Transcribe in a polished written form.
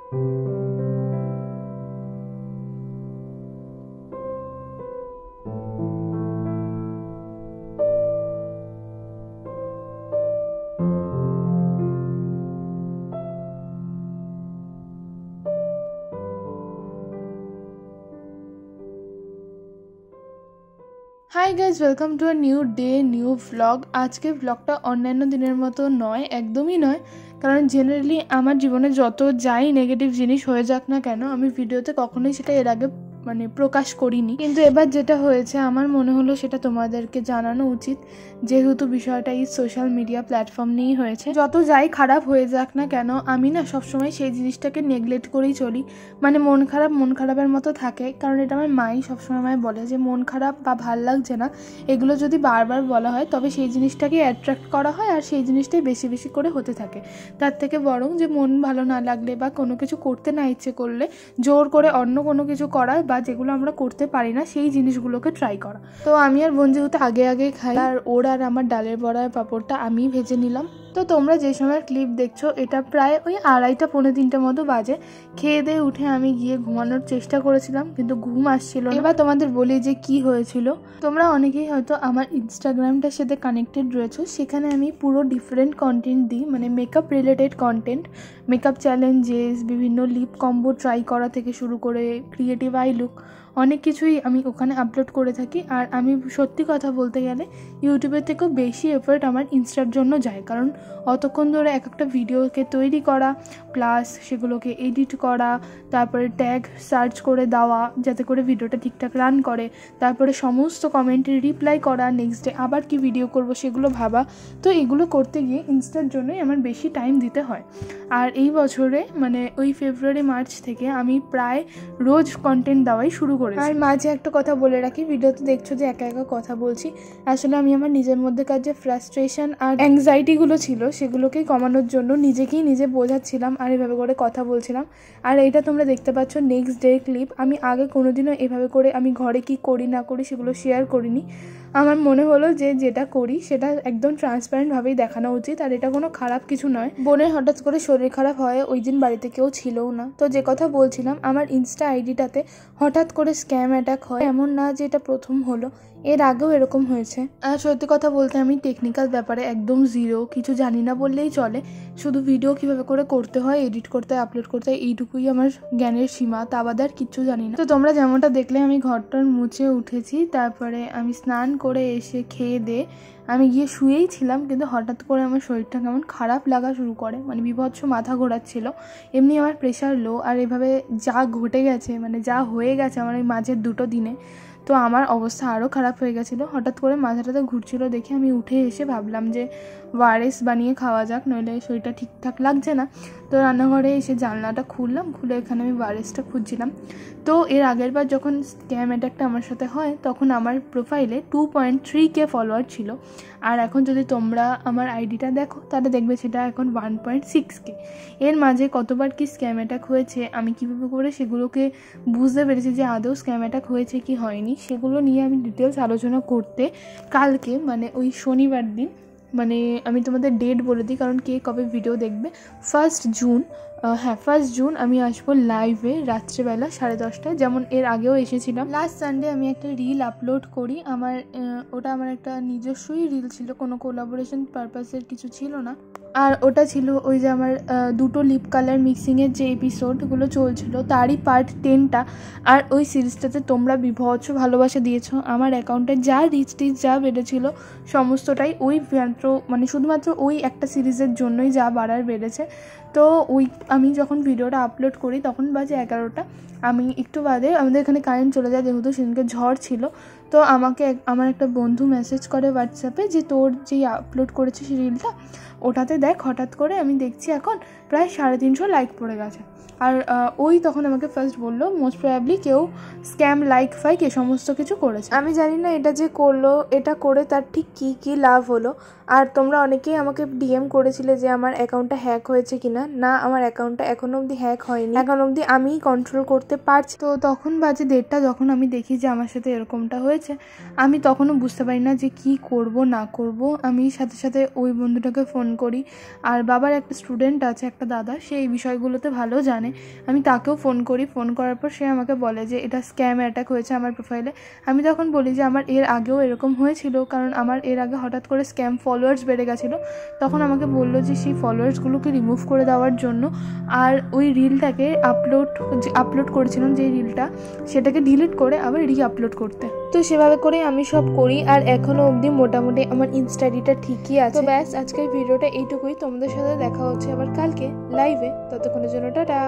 Hi guys, welcome to a new day new vlog. আজকে ভ্লগটা অন্যান্য দিনের মতো নয়, একদমই নয়। কারণ জেনারেলি আমার জীবনে যত যাই নেগেটিভ জিনিস হয়ে যাক না কেন, আমি ভিডিওতে কখনোই সেটা এর আগে প্রকাশ করিনি। কিন্তু এবার যেটা হয়েছে আমার মনে হলো সেটা তোমাদেরকে জানানো উচিত, যেহেতু বিষয়টা এই সোশ্যাল মিডিয়া প্ল্যাটফর্ম নিয়েই হয়েছে। যত যাই খারাপ হয়ে যাক না কেন, আমি না সবসময় সেই জিনিসটাকে নেগলেক্ট করেই চলি। মন খারাপের মতো থাকে। কারণ এটা আমার মাই সবসময় আমায় বলে যে মন খারাপ বা ভাল লাগছে না, এগুলো যদি বারবার বলা হয় তবে সেই জিনিসটাকে অ্যাট্রাক্ট করা হয় আর সেই জিনিসটাই বেশি বেশি করে হতে থাকে। তার থেকে বরং যে মন ভালো না লাগলে বা কোনো কিছু করতে না ইচ্ছে করলে জোর করে অন্য কোনো কিছু করা বা যেগুলো আমরা করতে পারি না সেই জিনিসগুলোকে ট্রাই করা। তো আমি আর বোন যেহেতু আগে খাই, আর ওর আর আমার ডালের বড়ার পাঁপড়টা আমিই ভেজে নিলাম। তো তোমরা যে সময় ক্লিপ দেখছো এটা প্রায় ওই 2:30 পৌনে 3টে মতো বাজে। খেয়ে দিয়ে উঠে আমি গিয়ে ঘুমানোর চেষ্টা করেছিলাম, কিন্তু ঘুম আসছিল না। এবার তোমাদের বলি যে কি হয়েছিল। তোমরা অনেকেই হয়তো আমার ইনস্টাগ্রামটার সাথে কানেক্টেড রয়েছো, সেখানে আমি পুরো ডিফারেন্ট কন্টেন্ট দিই, makeup related content, makeup challenges, বিভিন্ন লিপ কম্বো ট্রাই করা থেকে শুরু করে ক্রিয়েটিভ আই লুক, অনেক কিছুই আমি ওখানে আপলোড করে থাকি। আর আমি সত্যি কথা বলতে গেলে ইউটিউবের থেকেও বেশি এফোর্ট আমার ইনস্টার জন্য যায়। কারণ অতক্ষণ ধরে এক একটা ভিডিওকে তৈরি করা, প্লাস সেগুলোকে এডিট করা, তারপরে ট্যাগ সার্চ করে দেওয়া যাতে করে ভিডিওটা ঠিকঠাক রান করে, তারপরে সমস্ত কমেন্টের রিপ্লাই করা, নেক্সট ডে আবার কি ভিডিও করব সেগুলো ভাবা। তো এগুলো করতে গিয়ে ইনস্টার জন্যই আমার বেশি টাইম দিতে হয়। আর এই বছরে ওই ফেব্রুয়ারি মার্চ থেকে আমি প্রায় রোজ কন্টেন্ট দেওয়াই শুরু করেছি। আর মাঝে একটা কথা বলে রাখি, ভিডিওতে দেখছো যে একা কথা বলছি, আসলে আমি আমার নিজের মধ্যেকার যে ফ্রাস্ট্রেশন আর অ্যাংজাইটিগুলো ছিল সেগুলোকেই কমানোর জন্য নিজেকেই নিজে বোঝাচ্ছিলাম আর এভাবে করে কথা বলছিলাম। আর এটা তোমরা দেখতে পাচ্ছ নেক্সট ডে ক্লিপ। আমি আগে কোনোদিনও এভাবে করে আমি ঘরে কি করি না করি সেগুলো শেয়ার করিনি। আমার মনে হলো যে যেটা করি সেটা একদম ট্রান্সপারেন্টভাবেই দেখানো উচিত, আর এটা কোনো খারাপ কিছু নয়। বোনের হঠাৎ করে শরীর খারাপ হয়, ওই দিন বাড়িতে কেউ ছিলও না। তো যে কথা বলছিলাম, আমার ইনস্টা আইডিটাতে হঠাৎ করে স্ক্যাম অ্যাটাক হয়। এমন না যে এটা প্রথম হলো, এর আগেও এরকম হয়েছে। আর সত্যি কথা বলতে আমি টেকনিক্যাল ব্যাপারে একদম জিরো, কিছু জানি না বললেই চলে। শুধু ভিডিও কীভাবে করে করতে হয়, এডিট করতে হয়, আপলোড করতে হয়, এইটুকুই আমার জ্ঞানের সীমা, তা বাদে আর কিচ্ছু জানি না। তো তোমরা যেমনটা দেখলে আমি ঘরটার মুছে উঠেছি, তারপরে আমি স্নান করে এসে খেয়ে দিয়ে আমি গিয়ে শুয়েই ছিলাম, কিন্তু হঠাৎ করে আমার শরীরটা কেমন খারাপ লাগা শুরু করে, বিভৎস মাথা ঘোরাচ্ছিল। এমনি আমার প্রেশার লো, আর এভাবে যা ঘটে গেছে যা হয়ে গেছে আমার এই মাঝের 2 দিনে, তো আমার অবস্থা আরও খারাপ হয়ে গেছিলো। হঠাৎ করে মাথাটাতে ঘুরছিল দেখে আমি উঠে এসে ভাবলাম যে ওআরএস বানিয়ে খাওয়া যাক, নইলে শরীরটা ঠিকঠাক লাগছে না। তো রান্নাঘরে এসে জানলাটা খুললাম, খুলে এখানে আমি ওআরএসটা খুঁজছিলাম। তো এর আগের বার যখন স্ক্যাম অ্যাটাকটা আমার সাথে হয় তখন আমার প্রোফাইলে 2.3K ফলোয়ার ছিল, আর এখন যদি তোমরা আমার আইডিটা দেখো তাহলে দেখবে সেটা এখন 1.6K। এর মাঝে কতবার কি স্ক্যাম অ্যাটাক হয়েছে, আমি কীভাবে করে সেগুলোকে বুঝতে পেরেছি যে আদৌ স্ক্যাম অ্যাটাক হয়েছে কি হয়নি, সেগুলো নিয়ে আমি ডিটেলস আলোচনা করতে কালকে ওই শনিবার দিন, আমি তোমাদের ডেট বলে দিই কারণ কে কবে ভিডিও দেখবে। 1 জুন, 1 জুন আমি আসবো লাইভে রাত্রেবেলা 10:30টায়, যেমন এর আগেও এসেছিলাম। লাস্ট সানডে আমি একটা রিল আপলোড করি, ওটা আমার একটা নিজস্বই রিল ছিল, কোনো কোলাবোরেশন পারপাসের কিছু ছিল না। আর ওটা ছিল ওই যে আমার 2টো লিপ কালার মিক্সিংয়ের যে এপিসোডগুলো চলছিল তারই পার্ট 10টা। আর ওই সিরিজটাতে তোমরা বিভৎস ভালোবাসা দিয়েছো, আমার অ্যাকাউন্টে যা রিচ যা বেড়েছিল সমস্তটাই ওই শুধুমাত্র ওই একটা সিরিজের জন্যই যা বাড়ার বেড়েছে। তো আমি যখন ভিডিওটা আপলোড করি তখন বাজে 11টা। আমি একটু বাদে আমাদের এখানে কারেন্ট চলে যায়, যেহেতু সেদিনকে ঝড় ছিল। তো আমাকে আমার একটা বন্ধু মেসেজ করে হোয়াটসঅ্যাপে যে তোর যেই আপলোড করেছে সেই রিলটা ওটাতে দেখ, হঠাৎ করে আমি দেখছি এখন প্রায় 350 লাইক পড়ে গেছে। আর তখন আমাকে ফার্স্ট বললো মোস্ট প্রবাবলি কেউ স্ক্যাম লাইক ফাইক এ সমস্ত কিছু করেছে। আমি জানি না এটা যে করলো, এটা করে তার ঠিক কী লাভ হলো। আর তোমরা অনেকেই আমাকে ডিএম করেছিলে যে আমার অ্যাকাউন্টটা হ্যাক হয়েছে কিনা। না, আমার অ্যাকাউন্টটা এখনো অবধি হ্যাক হয়নি, এখন অবধি আমিই কন্ট্রোল করতে পারছি। তো তখন বাজে 1:30 যখন আমি দেখি যে আমার সাথে এরকমটা হয়েছে। হয়েছে, আমি তখনও বুঝতে পারি না যে কি করব না করব। আমি সাথে সাথে ওই বন্ধুটাকে ফোন করি, আর বাবার একটা স্টুডেন্ট আছে, একটা দাদা, সে এই বিষয়গুলোতে ভালো জানে, আমি তাকেও ফোন করি। ফোন করার পর সে আমাকে বলে যে এটা স্ক্যাম অ্যাটাক হয়েছে আমার প্রোফাইলে। আমি তখন বলি যে আমার এর আগেও এরকম হয়েছিল, কারণ আমার এর আগে হঠাৎ করে স্ক্যাম ফলোয়ার্স বেড়ে গেছিলো। তখন আমাকে বললো যে সেই ফলোয়ার্সগুলোকে রিমুভ করে দেওয়ার জন্য, আর ওই রিলটাকে আপলোড করেছিলাম যে রিলটা, সেটাকে ডিলিট করে আবার আপলোড করতে। তো সেভাবে করে আমি সব করি, আর এখনো অবধি মোটামুটি আমার ইনস্টা আইডিটা ঠিকই আছে। তো ব্যাস, আজকের ভিডিওটা এইটুকুই। তোমাদের সাথে দেখা হচ্ছে আবার কালকে লাইভে, ততক্ষণের জন্য টাটা।